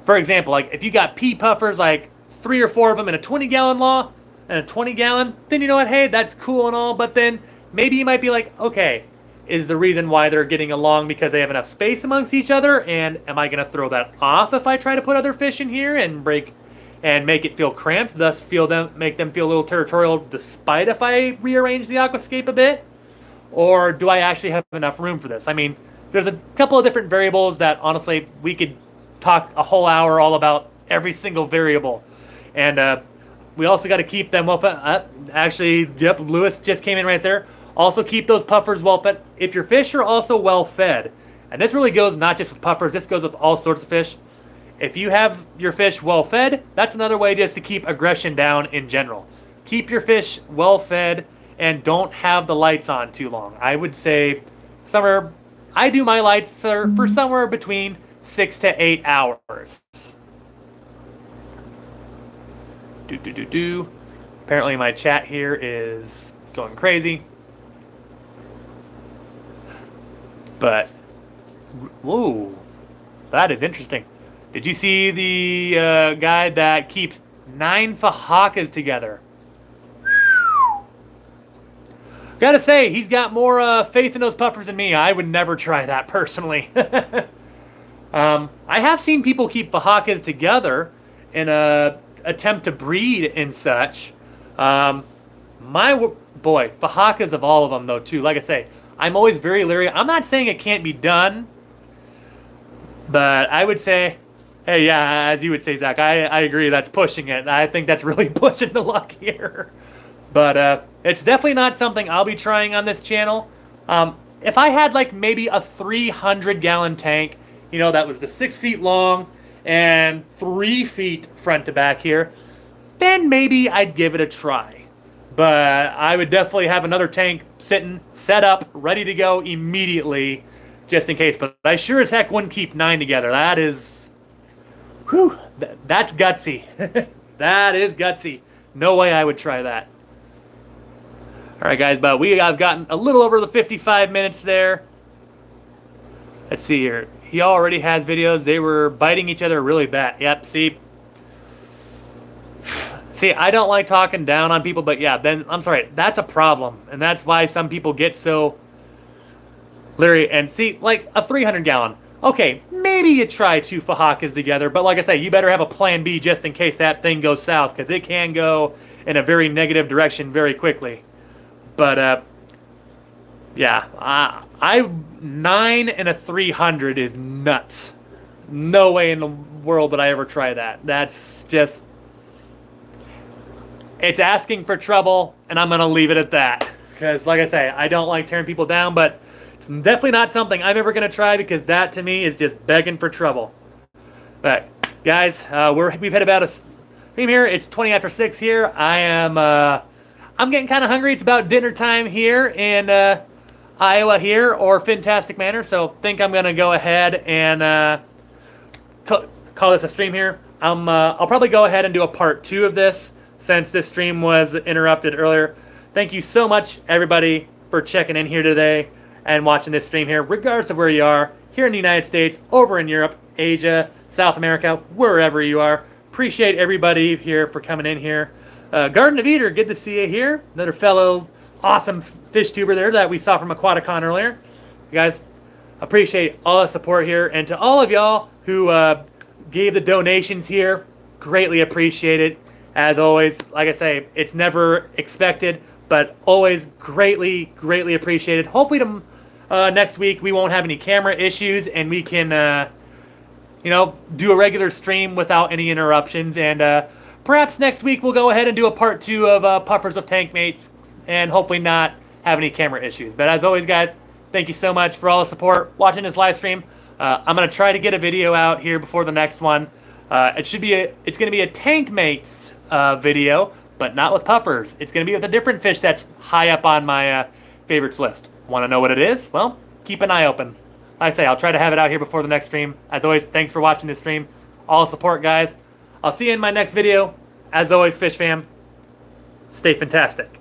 for example, like if you got pea puffers, like 3 or 4 of them in a 20-gallon law and a 20-gallon, then you know what, hey, that's cool and all, but then maybe you might be like, okay, is the reason why they're getting along because they have enough space amongst each other, and am I going to throw that off if I try to put other fish in here and make it feel cramped, thus make them feel a little territorial despite if I rearrange the aquascape a bit? Or do I actually have enough room for this? I mean, there's a couple of different variables that honestly we could talk a whole hour all about every single variable. And we also got to keep them well fed. Actually, yep, Lewis just came in right there. Also keep those puffers well fed. If your fish are also well fed, and this really goes not just with puffers, this goes with all sorts of fish. If you have your fish well fed, that's another way just to keep aggression down in general. Keep your fish well fed and don't have the lights on too long. I would say I do my lights for somewhere between 6 to 8 hours. Apparently my chat here is going crazy. But, whoa, that is interesting. Did you see the guy that keeps 9 fajakas together? Gotta say, he's got more faith in those puffers than me. I would never try that personally. I have seen people keep fajakas together in a attempt to breed and such. Boy, fajakas of all of them though too. Like I say, I'm always very leery. I'm not saying it can't be done, but I would say, hey, yeah, as you would say, Zach, I agree. That's pushing it. I think that's really pushing the luck here. But it's definitely not something I'll be trying on this channel. If I had like maybe a 300-gallon tank, you know, that was the 6 feet long and 3 feet front to back here, then maybe I'd give it a try. But I would definitely have another tank sitting, set up, ready to go immediately, just in case. But I sure as heck wouldn't keep 9 together. That is, whew, that's gutsy. That is gutsy. No way I would try that. All right, guys, but I've gotten a little over the 55 minutes there. Let's see here. He already has videos. They were biting each other really bad. Yep, see. See, I don't like talking down on people, but yeah, then, I'm sorry, that's a problem. And that's why some people get so leery. And see, like a 300-gallon. Okay, maybe you try 2 fajakas together, but like I say, you better have a plan B just in case that thing goes south, because it can go in a very negative direction very quickly. But, yeah, 9 and a 300 is nuts. No way in the world would I ever try that. That's just, it's asking for trouble, and I'm going to leave it at that. Because, like I say, I don't like tearing people down, but it's definitely not something I'm ever going to try, because that, to me, is just begging for trouble. But, guys, we've had about a stream here. It's 20 after 6 here. I'm getting kind of hungry. It's about dinner time here in Iowa here, or Fantastic Manor. So think I'm going to go ahead and call this a stream here. I'll probably go ahead and do a part 2 of this since this stream was interrupted earlier. Thank you so much, everybody, for checking in here today and watching this stream here, regardless of where you are, here in the United States, over in Europe, Asia, South America, wherever you are. Appreciate everybody here for coming in here. Garden of Eater, good to see you here. Another fellow awesome fish tuber there that we saw from Aquaticon earlier. You guys, appreciate all the support here. And to all of y'all who gave the donations here, greatly appreciate it. As always, like I say, it's never expected, but always greatly, greatly appreciated. Hopefully next week we won't have any camera issues and we can, you know, do a regular stream without any interruptions. And perhaps next week we'll go ahead and do a part 2 of Puffers with Tankmates and hopefully not have any camera issues. But as always, guys, thank you so much for all the support watching this live stream. I'm going to try to get a video out here before the next one. It's going to be a Tankmates video, but not with puffers. It's going to be with a different fish that's high up on my favorites list. Want to know what it is? Well, keep an eye open. Like I say, I'll try to have it out here before the next stream. As always, thanks for watching this stream. All support, guys. I'll see you in my next video. As always, Fish Fam, stay fantastic.